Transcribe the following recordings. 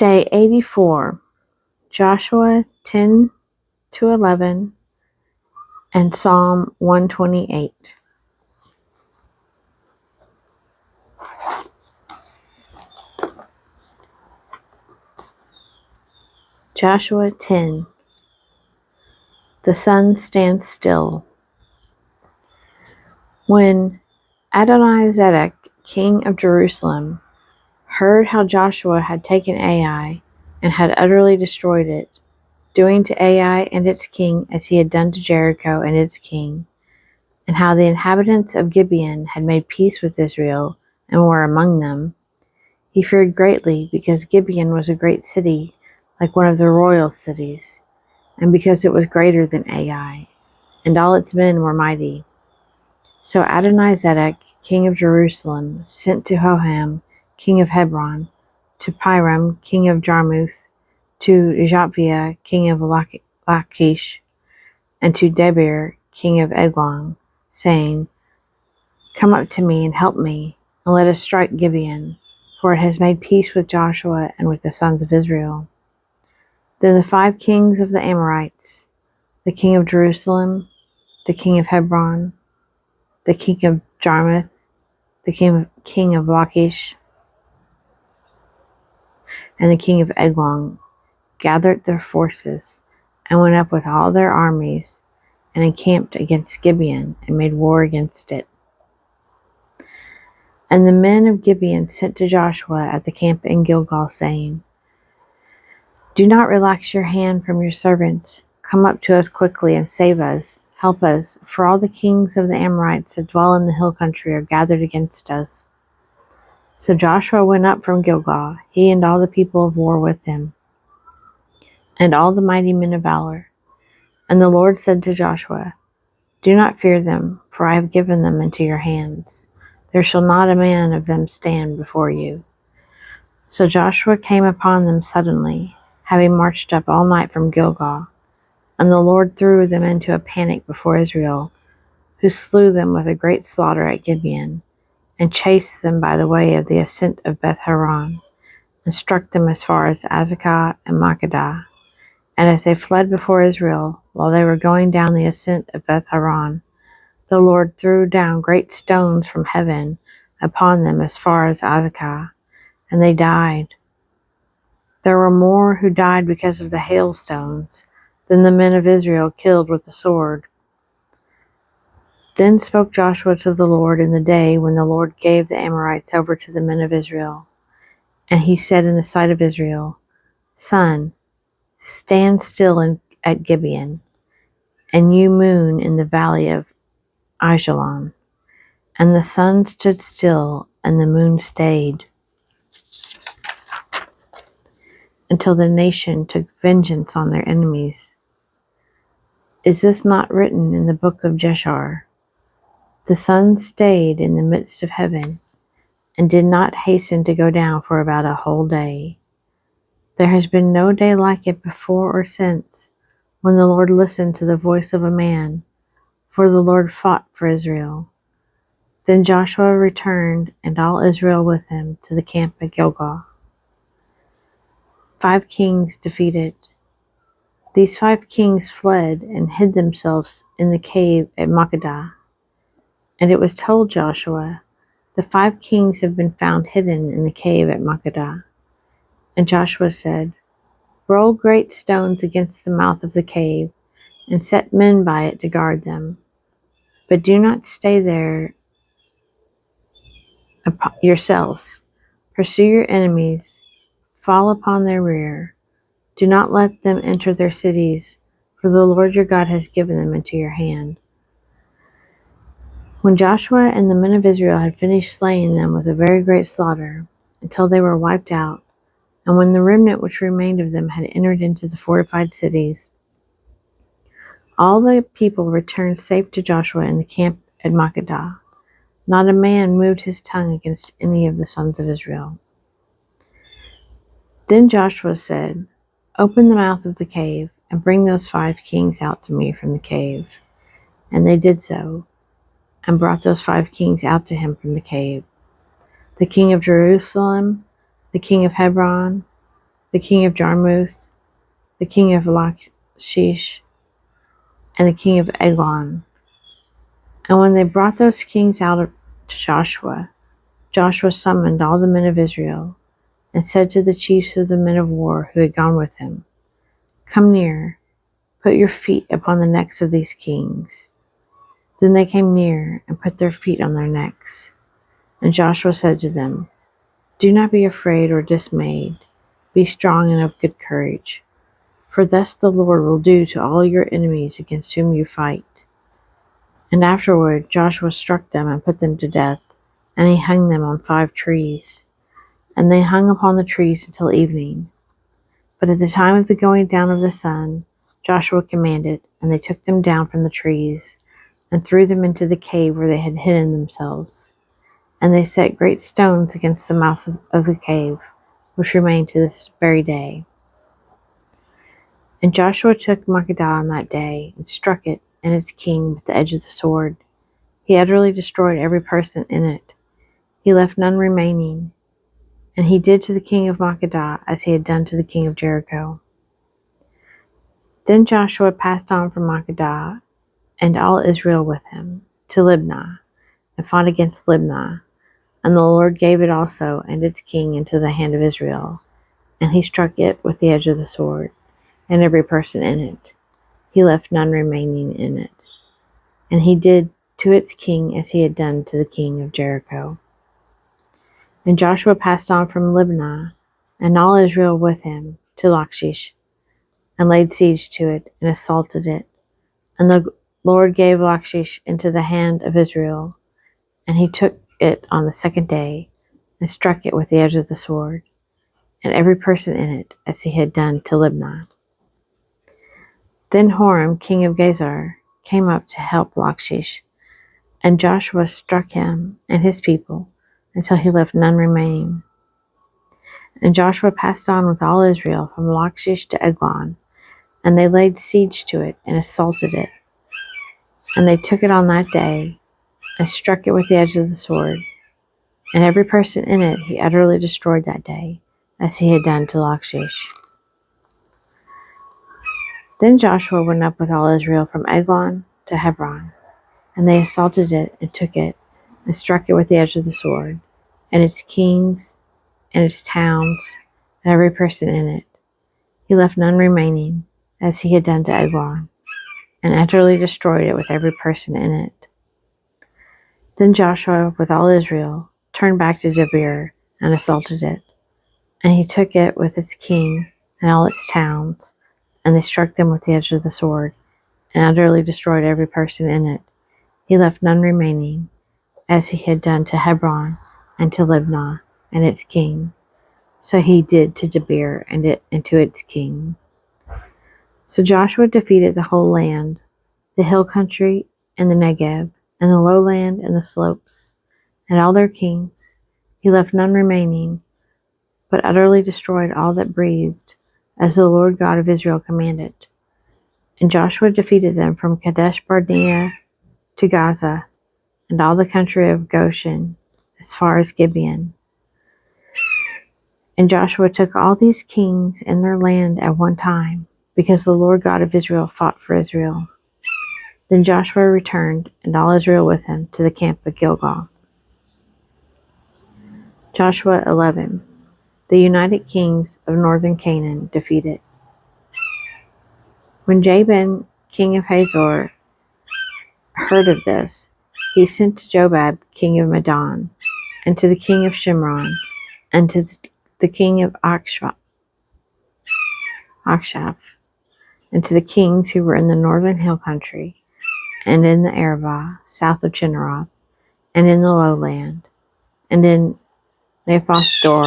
Day 84, Joshua 10 to 11, and Psalm 128. Joshua 10. The sun stands still. When Adonizedek, king of Jerusalem, heard how Joshua had taken Ai and had utterly destroyed it, doing to Ai and its king as he had done to Jericho and its king, and how the inhabitants of Gibeon had made peace with Israel and were among them, he feared greatly, because Gibeon was a great city, like one of the royal cities, and because it was greater than Ai, and all its men were mighty. So Adonizedek, king of Jerusalem, sent to Hoham, king of Hebron, to Piram, king of Jarmuth, to Jotviah, king of Lachish, and to Debir, king of Eglon, saying, Come up to me and help me, and let us strike Gibeon, for it has made peace with Joshua and with the sons of Israel. Then the 5 kings of the Amorites, the king of Jerusalem, the king of Hebron, the king of Jarmuth, the king of Lachish, and the king of Eglon, gathered their forces, and went up with all their armies, and encamped against Gibeon, and made war against it. And the men of Gibeon sent to Joshua at the camp in Gilgal, saying, Do not relax your hand from your servants. Come up to us quickly and save us. Help us, for all the kings of the Amorites that dwell in the hill country are gathered against us. So Joshua went up from Gilgal, he and all the people of war with him, and all the mighty men of valor. And the Lord said to Joshua, Do not fear them, for I have given them into your hands. There shall not a man of them stand before you. So Joshua came upon them suddenly, having marched up all night from Gilgal. And the Lord threw them into a panic before Israel, who slew them with a great slaughter at Gibeon, and chased them by the way of the ascent of Beth-horon, and struck them as far as Azekah and Makkedah. And as they fled before Israel, while they were going down the ascent of Beth-horon, the Lord threw down great stones from heaven upon them as far as Azekah, and they died. There were more who died because of the hailstones than the men of Israel killed with the sword. Then spoke Joshua to the Lord in the day when the Lord gave the Amorites over to the men of Israel. And he said in the sight of Israel, Sun, stand still at Gibeon, and you moon in the valley of Ajalon. And the sun stood still, and the moon stayed, until the nation took vengeance on their enemies. Is this not written in the book of Jeshar? The sun stayed in the midst of heaven, and did not hasten to go down for about a whole day. There has been no day like it before or since, when the Lord listened to the voice of a man, for the Lord fought for Israel. Then Joshua returned, and all Israel with him, to the camp at Gilgal. 5 kings defeated. These 5 kings fled and hid themselves in the cave at Makkedah. And it was told Joshua, The 5 kings have been found hidden in the cave at Makkedah. And Joshua said, Roll great stones against the mouth of the cave, and set men by it to guard them. But do not stay there yourselves. Pursue your enemies, fall upon their rear. Do not let them enter their cities, for the Lord your God has given them into your hand. When Joshua and the men of Israel had finished slaying them with a very great slaughter, until they were wiped out, and when the remnant which remained of them had entered into the fortified cities, all the people returned safe to Joshua in the camp at Makkedah. Not a man moved his tongue against any of the sons of Israel. Then Joshua said, Open the mouth of the cave, and bring those 5 kings out to me from the cave. And they did so, and brought those 5 kings out to him from the cave, the king of Jerusalem, the king of Hebron, the king of Jarmuth, the king of Lachish, and the king of Eglon. And when they brought those kings out to Joshua, Joshua summoned all the men of Israel, and said to the chiefs of the men of war who had gone with him, "Come near, put your feet upon the necks of these kings." Then they came near and put their feet on their necks. And Joshua said to them, "Do not be afraid or dismayed. Be strong and of good courage. For thus the Lord will do to all your enemies against whom you fight." And afterward Joshua struck them and put them to death, and he hung them on 5 trees. And they hung upon the trees until evening. But at the time of the going down of the sun, Joshua commanded, and they took them down from the trees, and threw them into the cave where they had hidden themselves. And they set great stones against the mouth of the cave, which remain to this very day. And Joshua took Makkedah on that day, and struck it and its king with the edge of the sword. He utterly destroyed every person in it. He left none remaining. And he did to the king of Makkedah as he had done to the king of Jericho. Then Joshua passed on from Makkedah, and all Israel with him, to Libnah, and fought against Libnah. And the Lord gave it also and its king into the hand of Israel, and he struck it with the edge of the sword, and every person in it. He left none remaining in it. And he did to its king as he had done to the king of Jericho. And Joshua passed on from Libnah, and all Israel with him, to Lachish, and laid siege to it, and assaulted it. And the Lord gave Lachish into the hand of Israel, and he took it on the 2nd day, and struck it with the edge of the sword, and every person in it, as he had done to Libnah. Then Horam, king of Gezer, came up to help Lachish, and Joshua struck him and his people, until he left none remaining. And Joshua passed on with all Israel from Lachish to Eglon, and they laid siege to it, and assaulted it. And they took it on that day, and struck it with the edge of the sword, and every person in it he utterly destroyed that day, as he had done to Lachish. Then Joshua went up with all Israel from Eglon to Hebron, and they assaulted it, and took it, and struck it with the edge of the sword, and its kings, and its towns, and every person in it. He left none remaining, as he had done to Eglon, and utterly destroyed it with every person in it. Then Joshua, with all Israel, turned back to Debir, and assaulted it. And he took it with its king, and all its towns, and they struck them with the edge of the sword, and utterly destroyed every person in it. He left none remaining, as he had done to Hebron, and to Libnah, and its king. So he did to Debir and to its king. So Joshua defeated the whole land, the hill country, and the Negev, and the lowland, and the slopes, and all their kings. He left none remaining, but utterly destroyed all that breathed, as the Lord God of Israel commanded. And Joshua defeated them from Kadesh Barnea to Gaza, and all the country of Goshen, as far as Gibeon. And Joshua took all these kings and their land at one time, because the Lord God of Israel fought for Israel. Then Joshua returned, and all Israel with him, to the camp at Gilgal. Joshua 11. The united kings of northern Canaan defeated. When Jabin, king of Hazor, heard of this, he sent to Jobab, king of Madon, and to the king of Shimron, and to the king of Akshaph, and to the kings who were in the northern hill country, and in the Arabah, south of Chinneroth, and in the lowland, and in Naphoth Dor,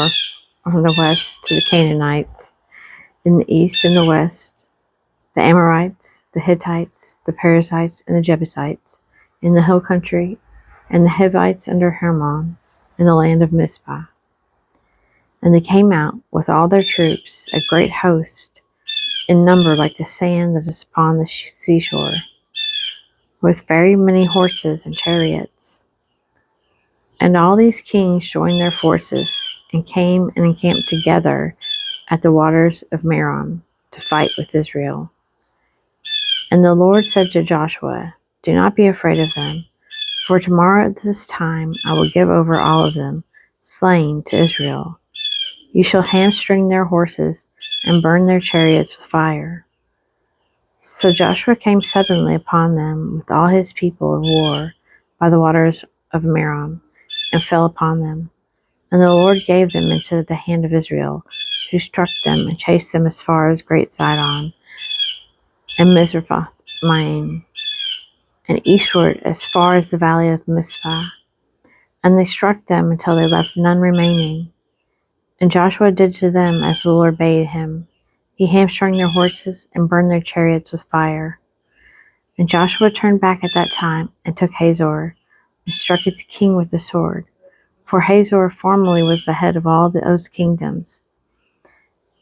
on the west, to the Canaanites, in the east and the west, the Amorites, the Hittites, the Perizzites, and the Jebusites, in the hill country, and the Hivites under Hermon, in the land of Mizpah. And they came out with all their troops, a great host, in number like the sand that is upon the seashore, with very many horses and chariots. And all these kings joined their forces, and came and encamped together at the waters of Merom to fight with Israel. And the Lord said to Joshua, "Do not be afraid of them, for tomorrow at this time I will give over all of them, slain, to Israel. You shall hamstring their horses and burn their chariots with fire." So Joshua came suddenly upon them with all his people of war by the waters of Merom, and fell upon them. And the Lord gave them into the hand of Israel, who struck them and chased them as far as Great Sidon and Mizraim, and eastward as far as the valley of Mizpah. And they struck them until they left none remaining. And Joshua did to them as the Lord bade him. He hamstrung their horses and burned their chariots with fire. And Joshua turned back at that time and took Hazor, and struck its king with the sword. For Hazor formerly was the head of all those kingdoms.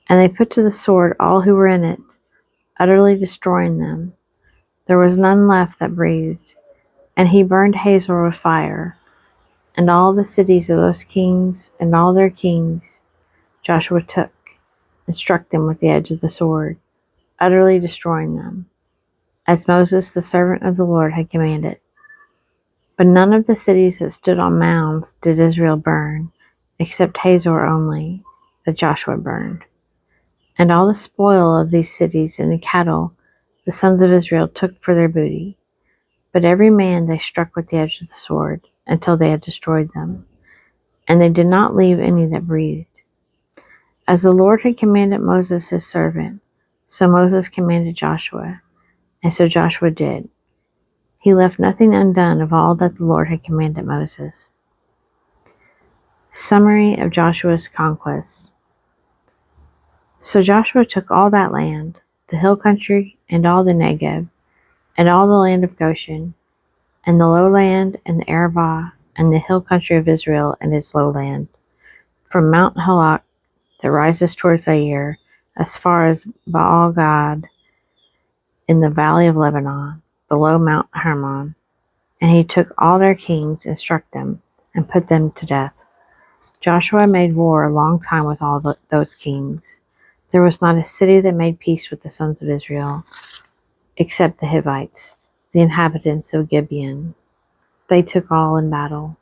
And they put to the sword all who were in it, utterly destroying them. There was none left that breathed. And he burned Hazor with fire, and all the cities of those kings and all their kings Joshua took, and struck them with the edge of the sword, utterly destroying them, as Moses the servant of the Lord had commanded. But none of the cities that stood on mounds did Israel burn, except Hazor only, that Joshua burned. And all the spoil of these cities and the cattle the sons of Israel took for their booty. But every man they struck with the edge of the sword, until they had destroyed them. And they did not leave any that breathed. As the Lord had commanded Moses his servant, so Moses commanded Joshua, and so Joshua did. He left nothing undone of all that the Lord had commanded Moses. Summary of Joshua's conquest. So Joshua took all that land, the hill country, and all the Negev, and all the land of Goshen, and the lowland, and the Arabah, and the hill country of Israel and its lowland, from Mount Halak that rises towards Zair, as far as Baal-gad in the valley of Lebanon, below Mount Hermon. And he took all their kings and struck them, and put them to death. Joshua made war a long time with all those kings. There was not a city that made peace with the sons of Israel, except the Hivites, the inhabitants of Gibeon. They took all in battle.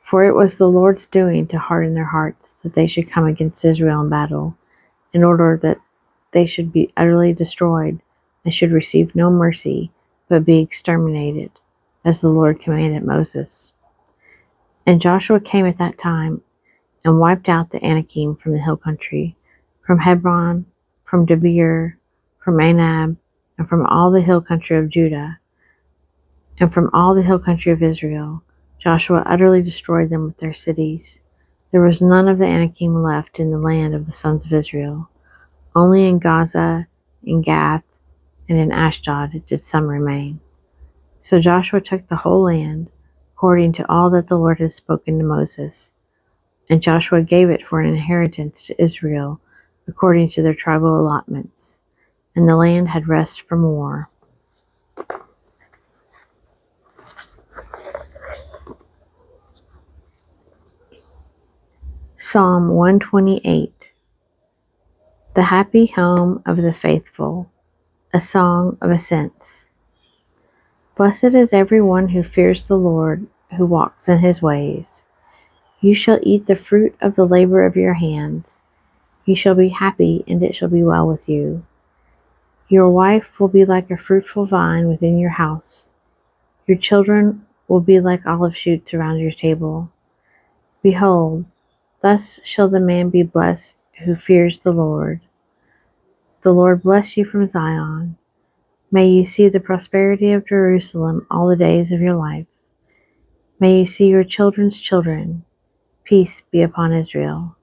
For it was the Lord's doing to harden their hearts, that they should come against Israel in battle, in order that they should be utterly destroyed, and should receive no mercy, but be exterminated, as the Lord commanded Moses. And Joshua came at that time, and wiped out the Anakim from the hill country, from Hebron, from Debir, from Anab, and from all the hill country of Judah, and from all the hill country of Israel. Joshua utterly destroyed them with their cities. There was none of the Anakim left in the land of the sons of Israel. Only in Gaza, in Gath, and in Ashdod did some remain. So Joshua took the whole land, according to all that the Lord had spoken to Moses. And Joshua gave it for an inheritance to Israel, according to their tribal allotments. And the land had rest from war. Psalm 128. The happy home of the faithful, a song of ascents. Blessed is every one who fears the Lord, who walks in his ways. You shall eat the fruit of the labor of your hands. You shall be happy, and it shall be well with you. Your wife will be like a fruitful vine within your house. Your children will be like olive shoots around your table. Behold, thus shall the man be blessed who fears the Lord. The Lord bless you from Zion. May you see the prosperity of Jerusalem all the days of your life. May you see your children's children. Peace be upon Israel.